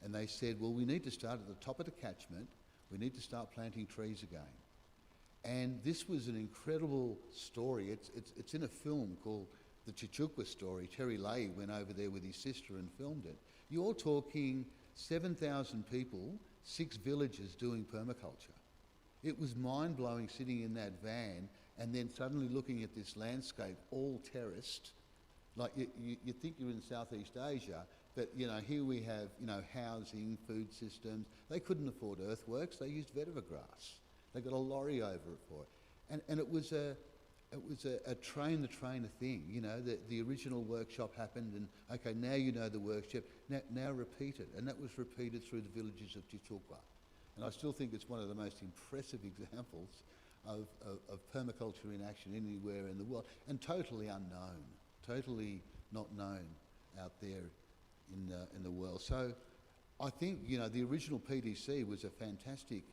And they said, well, we need to start at the top of the catchment. We need to start planting trees again. And this was an incredible story. It's in a film called The Chichukwa Story. Terry Leahy went over there with his sister and filmed it. You're talking 7,000 people, 6 villages doing permaculture. It was mind-blowing sitting in that van and then suddenly looking at this landscape all terraced. Like you think you're in Southeast Asia, but you know, here we have, you know, housing, food systems. They couldn't afford earthworks, they used vetiver grass. They got a lorry over it for it. And it was a train-the-trainer thing, you know, the original workshop happened and, okay, now you know the workshop, now repeat it. And that was repeated through the villages of Chichukwa. And I still think it's one of the most impressive examples of permaculture in action anywhere in the world, and totally unknown, totally not known out there in the world. So I think, you know, the original PDC was a fantastic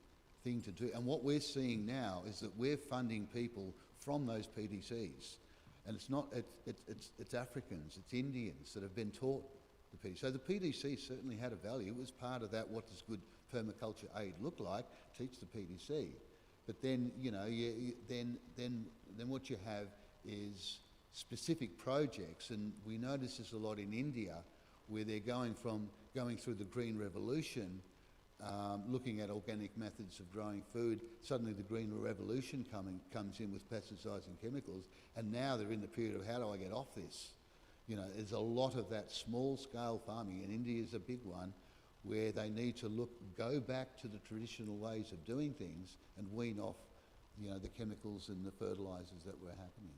thing to do. And what we're seeing now is that we're funding people from those PDCs. And it's not, it's Africans, it's Indians that have been taught the PDC. So the PDC certainly had a value. It was part of that, what does good permaculture aid look like? Teach the PDC. But then, you know, then what you have is specific projects, and we notice this a lot in India, where they're going through the Green Revolution, looking at organic methods of growing food. Suddenly the green revolution comes in with pesticides and chemicals, and now they're in the period of how do I get off this? You know, there's a lot of that small-scale farming, and India is a big one, where they need to go back to the traditional ways of doing things and wean off, you know, the chemicals and the fertilisers that were happening.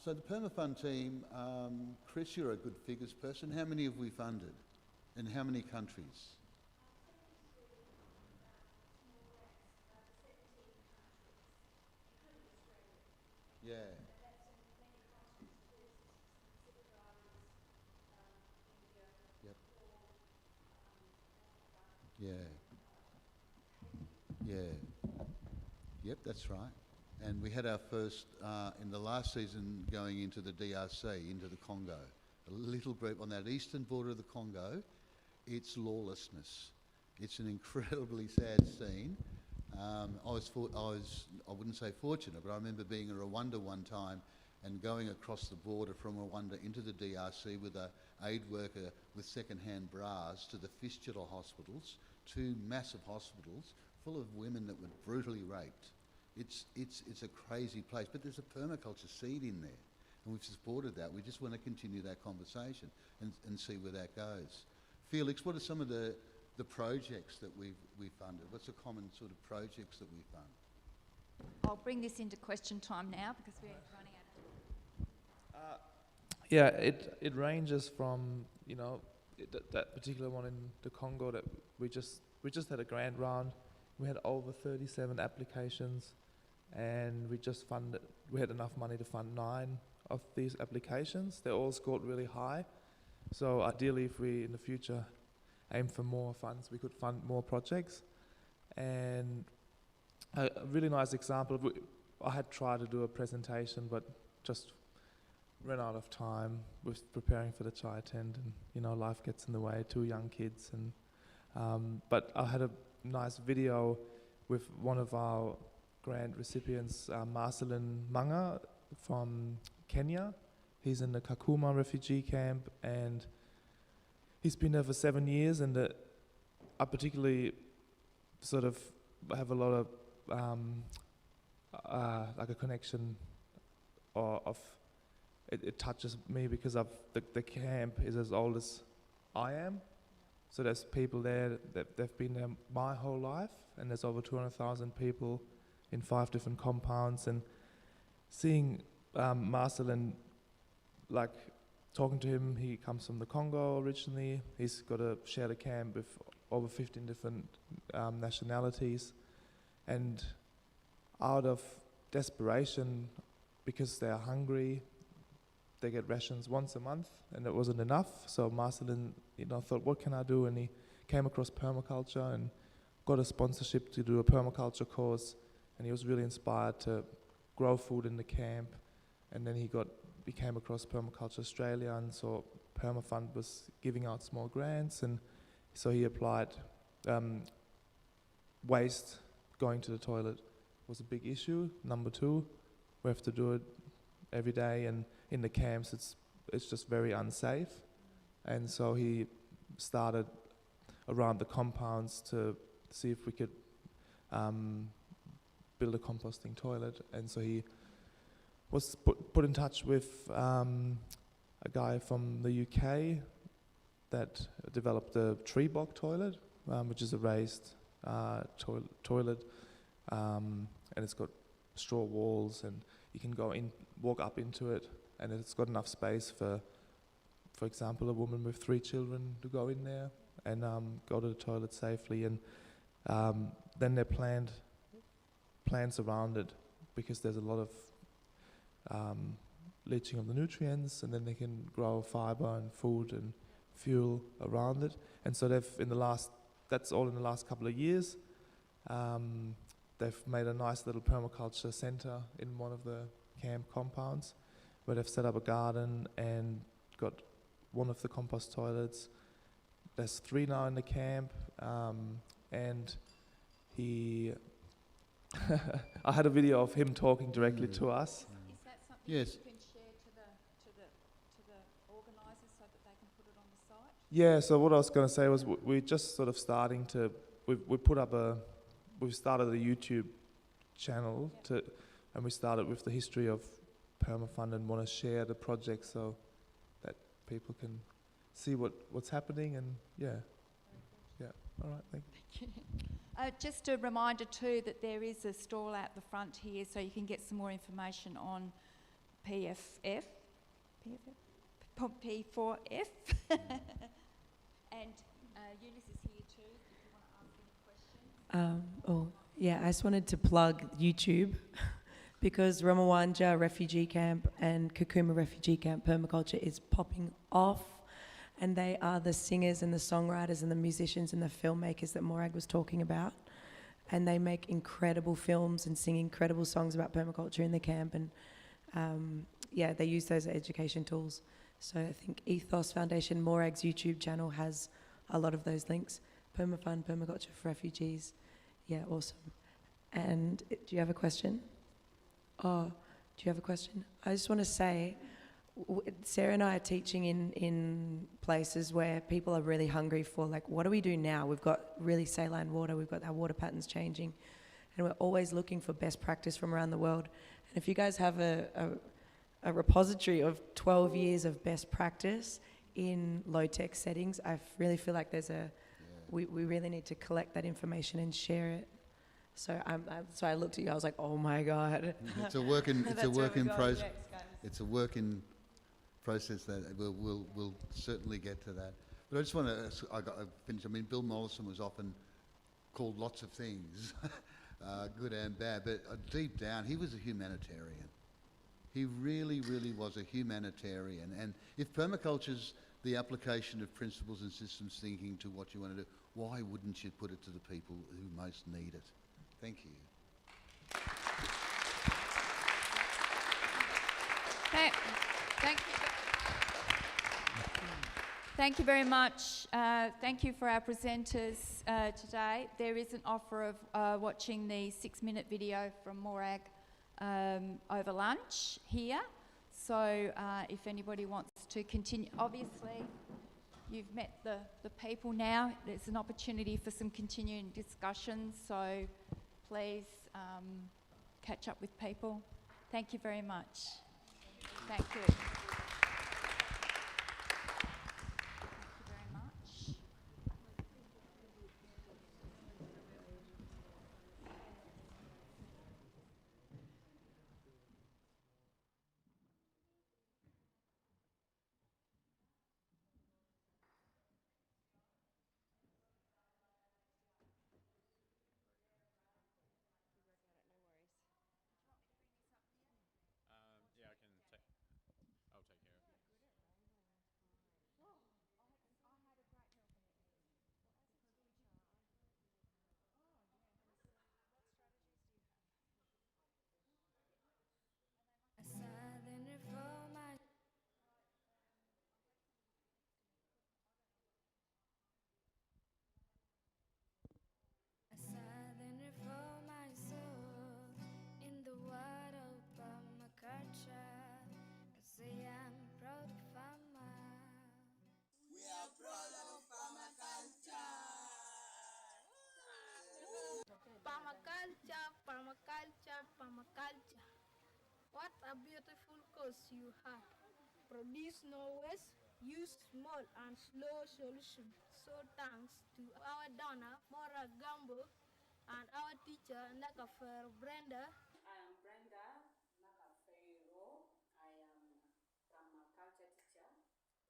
So the Permafund team, Chris, you're a good figures person. How many have we funded, and how many countries? Yeah. Yep. Yeah. Yeah. Yep, that's right. And we had our first, in the last season, going into the DRC, into the Congo. A little group on that eastern border of the Congo. It's lawlessness. It's an incredibly sad scene. I wouldn't say fortunate, but I remember being in Rwanda one time and going across the border from Rwanda into the DRC with an aid worker with second-hand bras to the fistula hospitals, 2 massive hospitals full of women that were brutally raped. It's a crazy place, but there's a permaculture seed in there, and we've supported that. We just want to continue that conversation and see where that goes. Felix, what are some of the projects that we've funded? What's the common sort of projects that we fund? I'll bring this into question time now because we're running out of time. Yeah, it ranges from, you know, that particular one in the Congo that we just had a grant round. We had over 37 applications, and we had enough money to fund 9 of these applications. They all scored really high. So ideally, if we in the future aim for more funds, we could fund more projects. And a really nice example, I had tried to do a presentation, but just ran out of time with preparing for the chai tent, and you know, life gets in the way, 2 young kids. And but I had a nice video with one of our grant recipients, Marcelin Manga from Kenya. He's in the Kakuma refugee camp, and he's been there for 7 years, and I particularly sort of have a lot of like a connection of it touches me because of the camp is as old as I am. So there's people there that they've been there my whole life, and there's over 200,000 people in 5 different compounds. And seeing Marcelin, like talking to him, he comes from the Congo originally. He's got a shared camp with over 15 different nationalities, and out of desperation, because they're hungry, they get rations once a month, and it wasn't enough. So Marcelin, you know, thought, what can I do? And he came across permaculture and got a sponsorship to do a permaculture course, and he was really inspired to grow food in the camp. And then he came across Permaculture Australia, and so Permafund was giving out small grants, and so he applied. Waste going to the toilet was a big issue. Number 2, we have to do it every day, and in the camps it's just very unsafe. And so he started around the compounds to see if we could build a composting toilet. And so he was put in touch with a guy from the UK that developed the tree bog toilet, which is a raised toilet, and it's got straw walls, and you can walk up into it, and it's got enough space for example, a woman with 3 children to go in there and go to the toilet safely. And then they plants around it, because there's a lot of leaching of the nutrients, and then they can grow fiber and food and fuel around it. And so that's all in the last couple of years. They've made a nice little permaculture center in one of the camp compounds, where they've set up a garden and got one of the compost toilets. There's 3 now in the camp, and I had a video of him talking directly to us. Is that something Yes. you can share to the organisers so that they can put it on the site? Yeah, so what I was going to say was we're just sort of starting to, we've started a YouTube channel and we started with the history of Permafund and want to share the project so that people can see what's happening and all right, thank you. Just a reminder too that there is a stall out the front here so you can get some more information on P4F. And Eunice is here too, if you want to ask any questions. I just wanted to plug YouTube because Ramawanja Refugee Camp and Kakuma Refugee Camp Permaculture is popping off, and they are the singers and the songwriters and the musicians and the filmmakers that Morag was talking about, and they make incredible films and sing incredible songs about permaculture in the camp, and they use those as education tools. So I think Ethos Foundation, Morag's YouTube channel has a lot of those links. Permafund, Permaculture for Refugees. Yeah, awesome. And do you have a question? I just want to say, Sarah and I are teaching in places where people are really hungry for, like, what do we do now? We've got really saline water, we've got our water patterns changing, and we're always looking for best practice from around the world. And if you guys have a repository of 12 years of best practice in low-tech settings, I really feel like we really need to collect that information and share it. So so I looked at you, I was like, oh my God. It's a work in process. It's a work in process that we'll certainly get to that. But I just want to finish. I mean, Bill Mollison was often called lots of things, good and bad, but deep down he was a humanitarian. He really, really was a humanitarian. And if permaculture's the application of principles and systems thinking to what you want to do, why wouldn't you put it to the people who most need it? Thank you. Thank you very much. Thank you for our presenters today. There is an offer of watching the 6-minute video from Morag over lunch here. So if anybody wants to continue, obviously you've met the people now. There's an opportunity for some continuing discussions. So please catch up with people. Thank you very much. Thank you. Thank you very much. I'll take care of it. Permaculture. What a beautiful cause you have. Produce no waste, use small and slow solution. So thanks to our donor, Morag Gambo, and our teacher, Nakafer Brenda. I am Brenda Nakafeiro. I am permaculture teacher,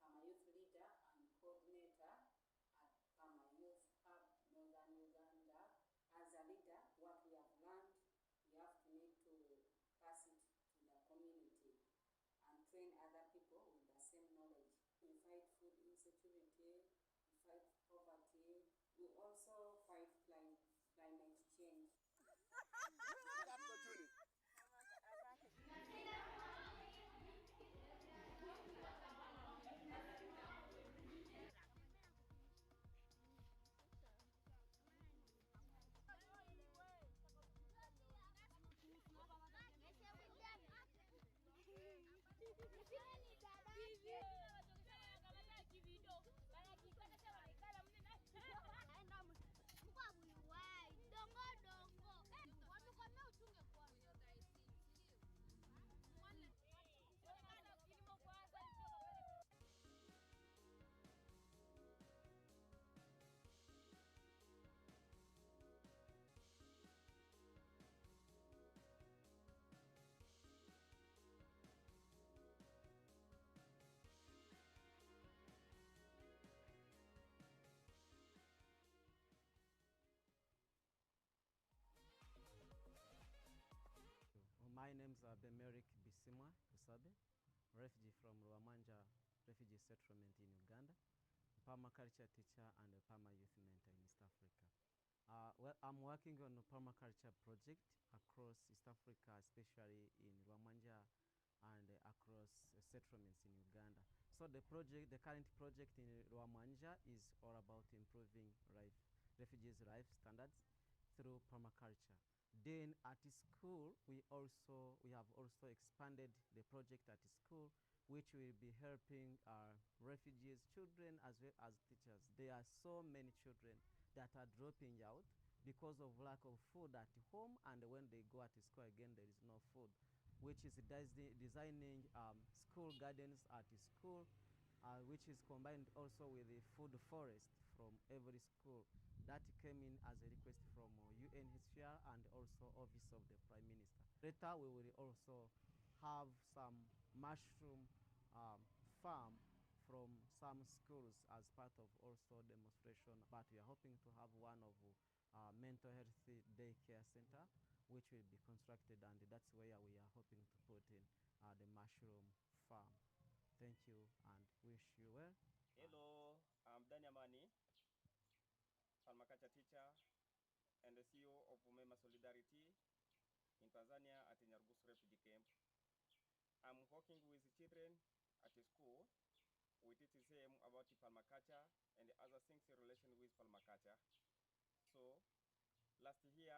perma youth leader, and coordinator at Perma Youth Hub Northern Uganda. As a leader, what we have learned, we have to need to pass it to the community and train other people with the same knowledge. We fight food insecurity, we fight poverty, we also fight climate change. name's Bemerick Bisimwa Usabe, refugee from Rwamanja refugee settlement in Uganda, permaculture teacher and a perma youth mentor in East Africa. Well, I'm working on a permaculture project across East Africa, especially in Rwamanja and across settlements in Uganda. So the current project in Rwamanja is all about improving refugees' life standards through permaculture. Then at school, we have also expanded the project at school, which will be helping our refugees, children as well as teachers. There are so many children that are dropping out because of lack of food at home, and when they go at school again, there is no food, which is designing school gardens at school, which is combined also with the food forest from every school. That came in as a request from UNHCR and also Office of the Prime Minister. Later, we will also have some mushroom farm from some schools as part of also demonstration, but we are hoping to have one of mental health daycare center, which will be constructed, and that's where we are hoping to put in the mushroom farm. Thank you and wish you well. Hello, I'm Daniel Mani, permaculture teacher and the CEO of Umema Solidarity in Tanzania at Nyarugusu Refugee Camp. I'm working with children at a school. We teach them about the permaculture and other things in relation with permaculture. So last year,